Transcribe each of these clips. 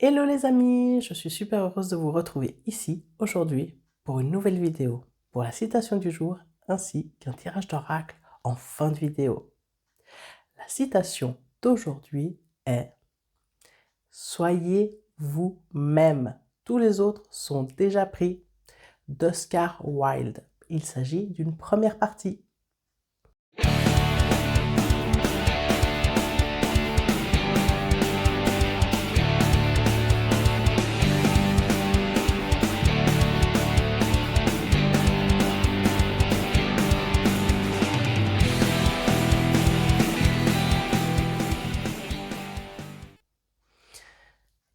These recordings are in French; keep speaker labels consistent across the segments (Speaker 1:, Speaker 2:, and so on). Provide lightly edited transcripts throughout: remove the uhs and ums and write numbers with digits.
Speaker 1: Hello les amis, je suis super heureuse de vous retrouver ici aujourd'hui pour une nouvelle vidéo, pour la citation du jour ainsi qu'un tirage d'oracle en fin de vidéo. La citation d'aujourd'hui est: Soyez vous-même, tous les autres sont déjà pris, d'Oscar Wilde. Il s'agit d'une première partie.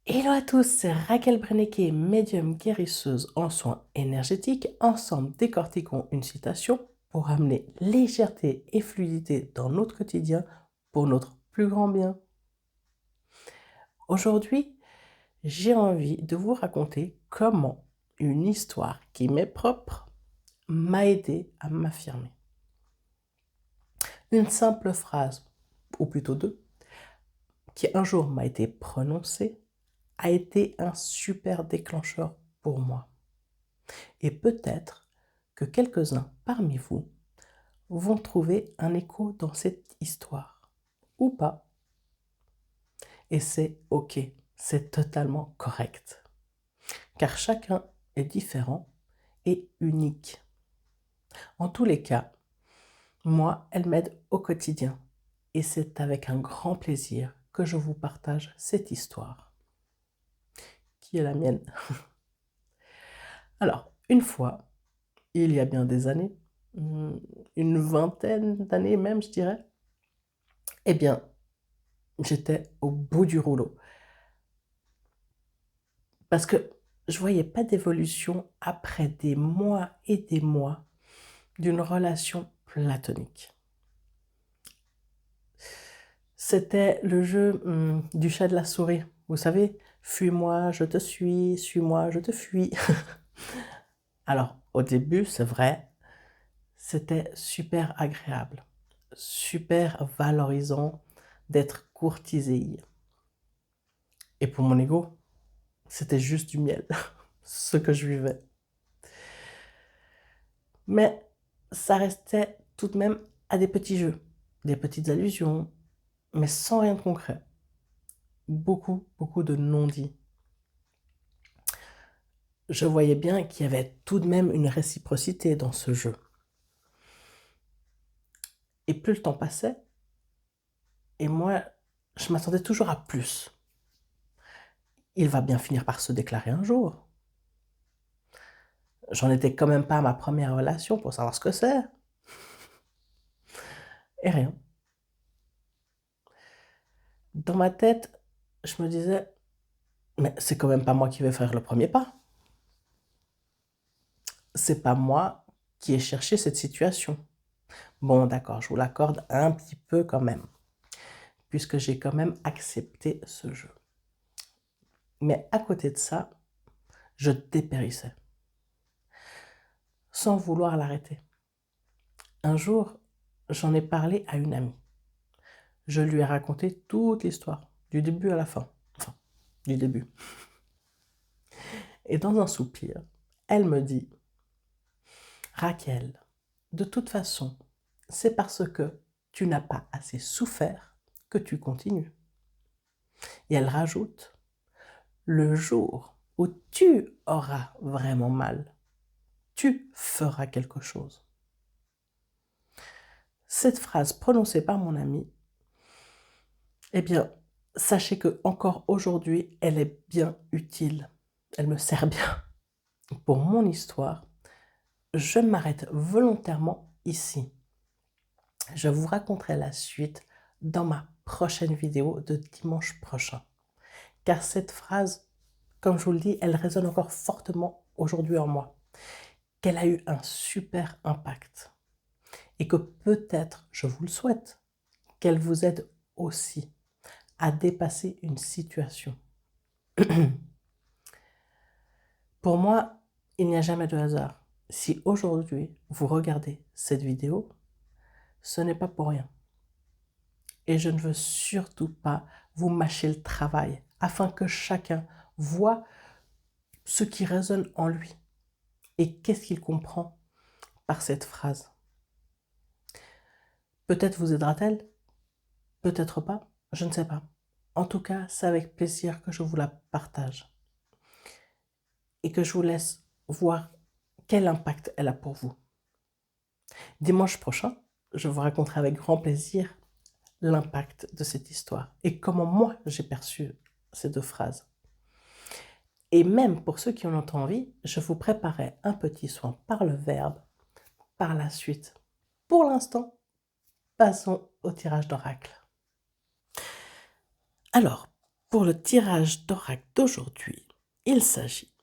Speaker 1: Hello à tous, c'est Raquel Brennecke, médium guérisseuse en soins énergétiques. Ensemble, décortiquons une citation pour amener légèreté et fluidité dans notre quotidien pour notre plus grand bien. Aujourd'hui, j'ai envie de vous raconter comment une histoire qui m'est propre m'a aidé à m'affirmer. Une simple phrase, ou plutôt deux, qui un jour m'a été prononcée, a été un super déclencheur pour moi. Et peut-être que quelques-uns parmi vous vont trouver un écho dans cette histoire, ou pas. Et c'est ok, c'est totalement correct. Car chacun est différent et unique. En tous les cas, moi, elle m'aide au quotidien. Et c'est avec un grand plaisir que je vous partage cette histoire, qui est la mienne. Alors, une fois, il y a bien des années, une vingtaine d'années même, je dirais, eh bien, j'étais au bout du rouleau. Parce que je voyais pas d'évolution après des mois et des mois d'une relation platonique. C'était le jeu du chat de la souris. Vous savez, fuis-moi, je te suis-moi, je te fuis. Alors, au début, c'est vrai, c'était super agréable, super valorisant d'être courtisé. Et pour mon ego, c'était juste du miel, ce que je vivais. Mais ça restait tout de même à des petits jeux, des petites allusions, mais sans rien de concret. Beaucoup de non-dits. Je voyais bien qu'il y avait tout de même une réciprocité dans ce jeu. Et plus le temps passait, et moi, je m'attendais toujours à plus. Il va bien finir par se déclarer un jour. J'en étais quand même pas à ma première relation pour savoir ce que c'est. Et rien. Dans ma tête, je me disais, mais c'est quand même pas moi qui vais faire le premier pas. C'est pas moi qui ai cherché cette situation. Bon, d'accord, je vous l'accorde un petit peu quand même, puisque j'ai quand même accepté ce jeu. Mais à côté de ça, je dépérissais, sans vouloir l'arrêter. Un jour, j'en ai parlé à une amie. Je lui ai raconté toute l'histoire, du début à la fin. Enfin, du début. Et dans un soupir, elle me dit: Raquel, de toute façon, c'est parce que tu n'as pas assez souffert que tu continues. Et elle rajoute: le jour où tu auras vraiment mal, tu feras quelque chose. Cette phrase prononcée par mon amie, eh bien, sachez que encore aujourd'hui, elle est bien utile. Elle me sert bien. Pour mon histoire, je m'arrête volontairement ici. Je vous raconterai la suite dans ma prochaine vidéo de dimanche prochain. Car cette phrase, comme je vous le dis, elle résonne encore fortement aujourd'hui en moi. Qu'elle a eu un super impact. Et que peut-être, je vous le souhaite, qu'elle vous aide aussi à dépasser une situation. Pour moi, il n'y a jamais de hasard. Si aujourd'hui vous regardez cette vidéo, ce n'est pas pour rien. Et je ne veux surtout pas vous mâcher le travail afin que chacun voit ce qui résonne en lui et qu'est-ce qu'il comprend par cette phrase. Peut-être vous aidera-t-elle, peut-être pas, je ne sais pas. En tout cas, c'est avec plaisir que je vous la partage et que je vous laisse voir quel impact elle a pour vous. Dimanche prochain, je vous raconterai avec grand plaisir l'impact de cette histoire et comment moi j'ai perçu ces 2 phrases. Et même pour ceux qui en ont envie, je vous préparais un petit soin par le verbe par la suite. Pour l'instant, passons au tirage d'oracle. Alors, pour le tirage d'oracle d'aujourd'hui, il s'agit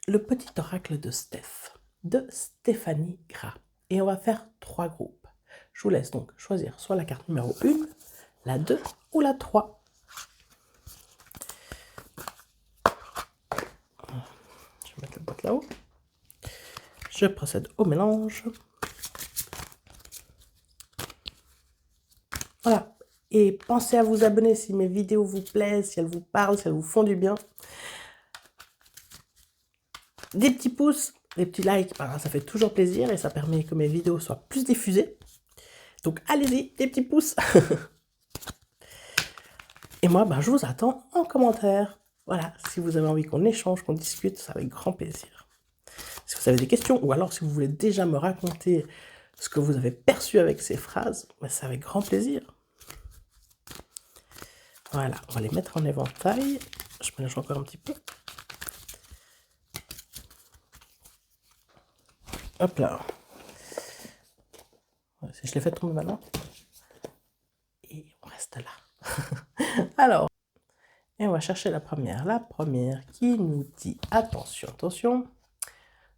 Speaker 1: le petit oracle de Steph, de Stéphanie Gras. Et on va faire 3 groupes. Je vous laisse donc choisir soit la carte numéro 1, la 2 ou la 3. Je vais mettre la boîte là-haut. Je procède au mélange. Voilà. Et pensez à vous abonner si mes vidéos vous plaisent, si elles vous parlent, si elles vous font du bien. Des petits pouces, des petits likes, ça fait toujours plaisir et ça permet que mes vidéos soient plus diffusées. Donc allez-y, des petits pouces. Et moi, je vous attends en commentaire. Voilà, si vous avez envie qu'on échange, qu'on discute, c'est avec grand plaisir. Si vous avez des questions, ou alors si vous voulez déjà me raconter ce que vous avez perçu avec ces phrases, c'est avec grand plaisir. Voilà, on va les mettre en éventail. Je mélange encore un petit peu. Hop là. Si je les fais tomber maintenant. Et on reste là. Alors, et on va chercher la première. La première qui nous dit, attention, attention,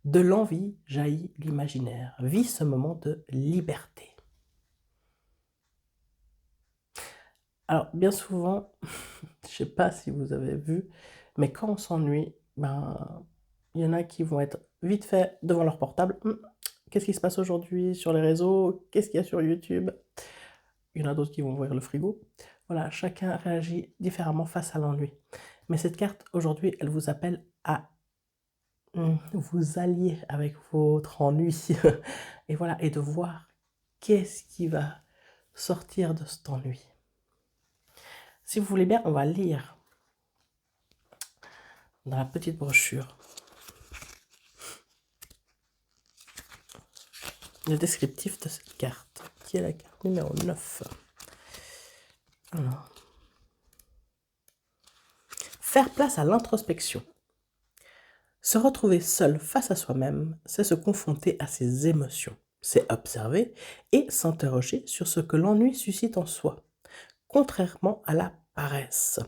Speaker 1: de l'envie jaillit l'imaginaire. Vis ce moment de liberté. Alors, bien souvent, je ne sais pas si vous avez vu, mais quand on s'ennuie, il y en a qui vont être vite fait devant leur portable. Qu'est-ce qui se passe aujourd'hui sur les réseaux? Qu'est-ce qu'il y a sur YouTube? Il y en a d'autres qui vont ouvrir le frigo. Voilà, chacun réagit différemment face à l'ennui. Mais cette carte, aujourd'hui, elle vous appelle à vous allier avec votre ennui. Et voilà, et de voir qu'est-ce qui va sortir de cet ennui. Si vous voulez bien, on va lire dans la petite brochure le descriptif de cette carte, qui est la carte numéro 9. Alors. Faire place à l'introspection. Se retrouver seul face à soi-même, c'est se confronter à ses émotions, c'est observer et s'interroger sur ce que l'ennui suscite en soi, contrairement à la paresse.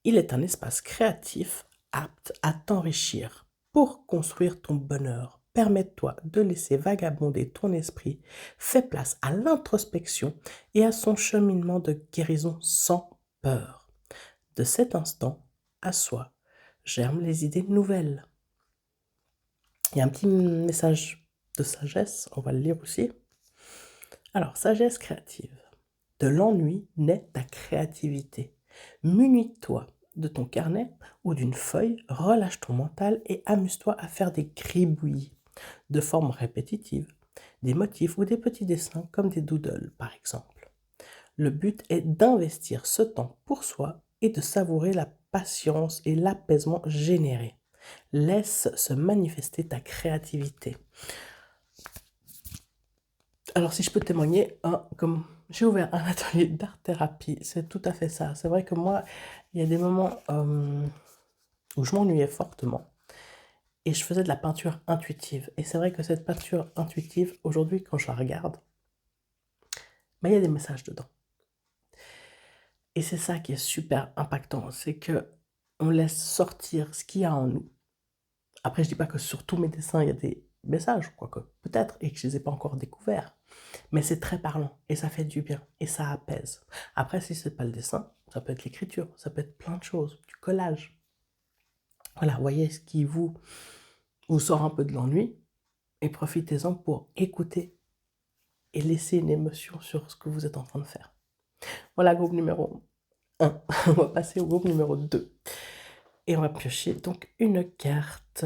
Speaker 1: Il est un espace créatif apte à t'enrichir. Pour construire ton bonheur, permets-toi de laisser vagabonder ton esprit, fais place à l'introspection et à son cheminement de guérison sans peur. De cet instant à soi, germent les idées nouvelles. Il y a un petit message de sagesse, on va le lire aussi. Alors, sagesse créative. De l'ennui naît ta créativité. Munis-toi de ton carnet ou d'une feuille, relâche ton mental et amuse-toi à faire des gribouillis de formes répétitives, des motifs ou des petits dessins comme des doodles par exemple. Le but est d'investir ce temps pour soi et de savourer la patience et l'apaisement généré. Laisse se manifester ta créativité. Alors si je peux témoigner, comme j'ai ouvert un atelier d'art-thérapie, c'est tout à fait ça. C'est vrai que moi, il y a des moments où je m'ennuyais fortement et je faisais de la peinture intuitive. Et c'est vrai que cette peinture intuitive, aujourd'hui, quand je la regarde, il y a des messages dedans. Et c'est ça qui est super impactant, c'est que on laisse sortir ce qu'il y a en nous. Après, je dis pas que sur tous mes dessins, il y a des messages, quoique peut-être, et que je les ai pas encore découverts. Mais c'est très parlant, et ça fait du bien, et ça apaise. Après, si c'est pas le dessin, ça peut être l'écriture, ça peut être plein de choses, du collage. Voilà, voyez ce qui vous sort un peu de l'ennui, et profitez-en pour écouter et laisser une émotion sur ce que vous êtes en train de faire. Voilà, groupe numéro 1. On va passer au groupe numéro 2. Et on va piocher donc une carte.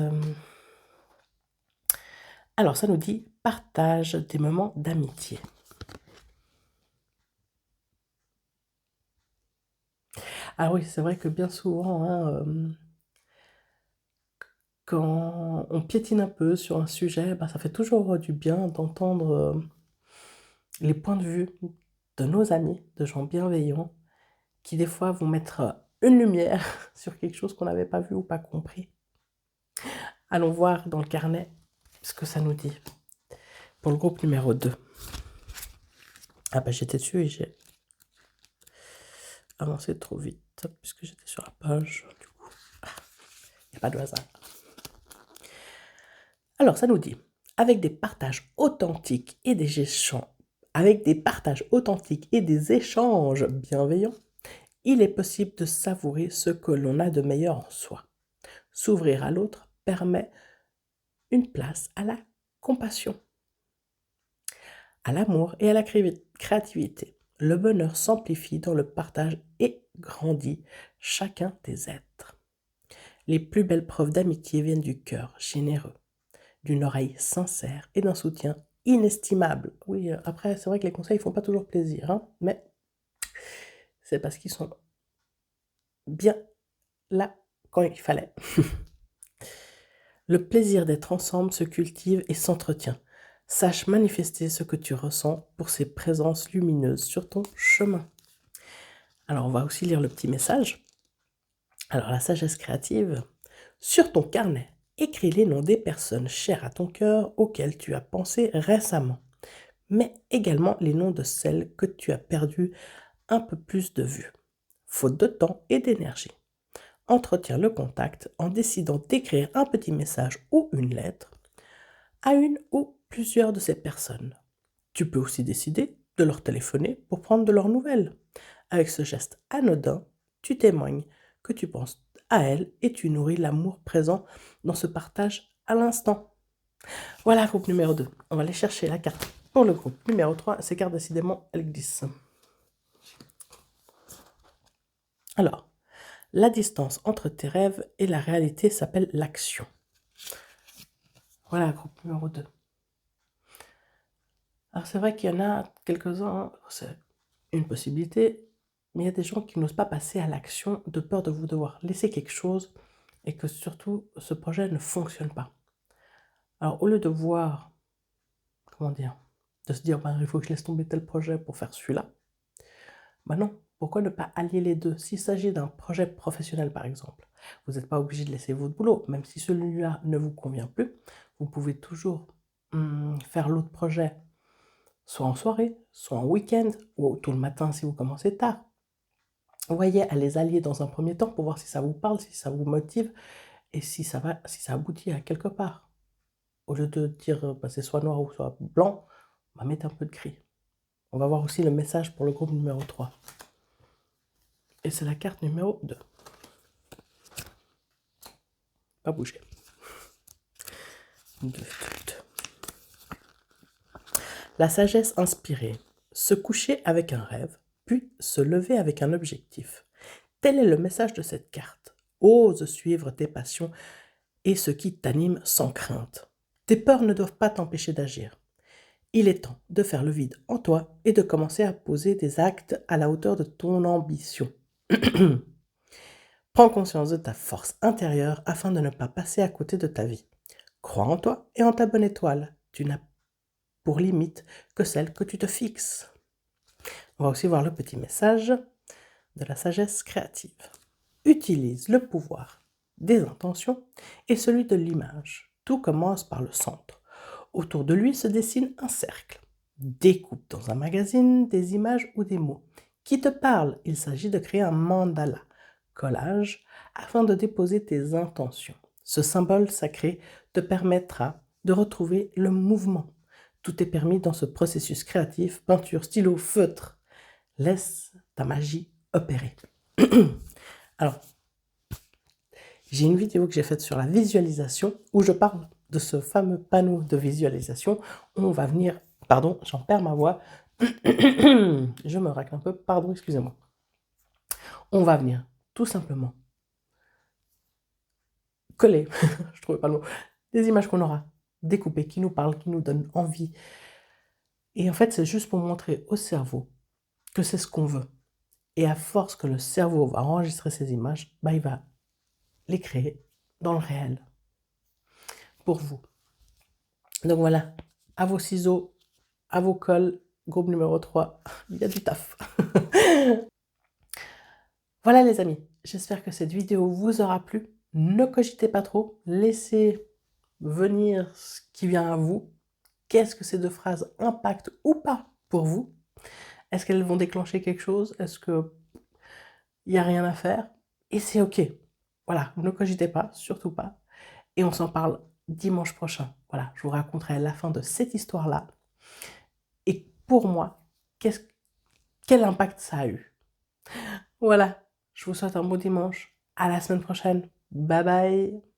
Speaker 1: Alors, ça nous dit partage des moments d'amitié. Ah oui, c'est vrai que bien souvent, hein, quand on piétine un peu sur un sujet, bah, ça fait toujours du bien d'entendre les points de vue de nos amis, de gens bienveillants, qui des fois vont mettre une lumière sur quelque chose qu'on n'avait pas vu ou pas compris. Allons voir dans le carnet ce que ça nous dit. Pour le groupe numéro 2. Ah bah j'étais dessus et j'ai avancé trop vite puisque j'étais sur la page. Du coup, il n'y a pas de hasard. Alors ça nous dit, avec des partages authentiques et des échanges bienveillants, il est possible de savourer ce que l'on a de meilleur en soi. S'ouvrir à l'autre permet une place à la compassion, à l'amour et à la créativité. Le bonheur s'amplifie dans le partage et grandit chacun des êtres. Les plus belles preuves d'amitié viennent du cœur généreux, d'une oreille sincère et d'un soutien inestimable. Oui, après, c'est vrai que les conseils ne font pas toujours plaisir, hein, mais c'est parce qu'ils sont bien là quand il fallait. Le plaisir d'être ensemble se cultive et s'entretient. Sache manifester ce que tu ressens pour ces présences lumineuses sur ton chemin. Alors, on va aussi lire le petit message. Alors, la sagesse créative. Sur ton carnet, écris les noms des personnes chères à ton cœur auxquelles tu as pensé récemment, mais également les noms de celles que tu as perdues un peu plus de vue, faute de temps et d'énergie. Entretiens le contact en décidant d'écrire un petit message ou une lettre à une ou plusieurs de ces personnes. Tu peux aussi décider de leur téléphoner pour prendre de leurs nouvelles. Avec ce geste anodin, tu témoignes que tu penses à elles et tu nourris l'amour présent dans ce partage à l'instant. Voilà, groupe numéro 2. On va aller chercher la carte pour le groupe numéro 3. Ces cartes, décidément, elles glissent. Alors, la distance entre tes rêves et la réalité s'appelle l'action. Voilà, groupe numéro 2. Alors, c'est vrai qu'il y en a quelques-uns, hein, c'est une possibilité, mais il y a des gens qui n'osent pas passer à l'action de peur de vous devoir laisser quelque chose et que surtout ce projet ne fonctionne pas. Alors, au lieu de voir, comment dire, de se dire, ben, il faut que je laisse tomber tel projet pour faire celui-là, ben non, pourquoi ne pas allier les deux? S'il s'agit d'un projet professionnel, par exemple, vous n'êtes pas obligé de laisser votre boulot, même si celui-là ne vous convient plus, vous pouvez toujours faire l'autre projet, soit en soirée, soit en week-end, ou tôt le matin si vous commencez tard. Vous voyez, à les allier dans un premier temps pour voir si ça vous parle, si ça vous motive, et si ça aboutit à quelque part. Au lieu de dire bah, c'est soit noir ou soit blanc, on va mettre un peu de gris. On va voir aussi le message pour le groupe numéro 3. Et c'est la carte numéro 2. Pas bouger. La sagesse inspirée. Se coucher avec un rêve, puis se lever avec un objectif. Tel est le message de cette carte. Ose suivre tes passions et ce qui t'anime sans crainte. Tes peurs ne doivent pas t'empêcher d'agir. Il est temps de faire le vide en toi et de commencer à poser des actes à la hauteur de ton ambition. Prends conscience de ta force intérieure afin de ne pas passer à côté de ta vie. Crois en toi et en ta bonne étoile. Tu n'as pour limite que celle que tu te fixes. On va aussi voir le petit message de la sagesse créative. Utilise le pouvoir des intentions et celui de l'image. Tout commence par le centre. Autour de lui se dessine un cercle. Découpe dans un magazine des images ou des mots qui te parlent. Il s'agit de créer un mandala, collage, afin de déposer tes intentions. Ce symbole sacré te permettra de retrouver le mouvement. Tout est permis dans ce processus créatif, peinture, stylo, feutre. Laisse ta magie opérer. Alors, j'ai une vidéo que j'ai faite sur la visualisation où je parle de ce fameux panneau de visualisation. On va venir, pardon, j'en perds ma voix. Je me racle un peu, pardon, excusez-moi. On va venir tout simplement collées, je trouvais pas le mot, des images qu'on aura découpées, qui nous parlent, qui nous donnent envie. Et en fait, c'est juste pour montrer au cerveau que c'est ce qu'on veut. Et à force que le cerveau va enregistrer ces images, bah, il va les créer dans le réel, pour vous. Donc voilà, à vos ciseaux, à vos cols, groupe numéro 3, il y a du taf. Voilà les amis, j'espère que cette vidéo vous aura plu. Ne cogitez pas trop, laissez venir ce qui vient à vous. Qu'est-ce que ces deux phrases impactent ou pas pour vous? Est-ce qu'elles vont déclencher quelque chose? Est-ce qu'il n'y a rien à faire? Et c'est ok. Voilà, ne cogitez pas, surtout pas. Et on s'en parle dimanche prochain. Voilà, je vous raconterai la fin de cette histoire-là. Et pour moi, quel impact ça a eu? Voilà, je vous souhaite un beau dimanche. À la semaine prochaine. Bye bye.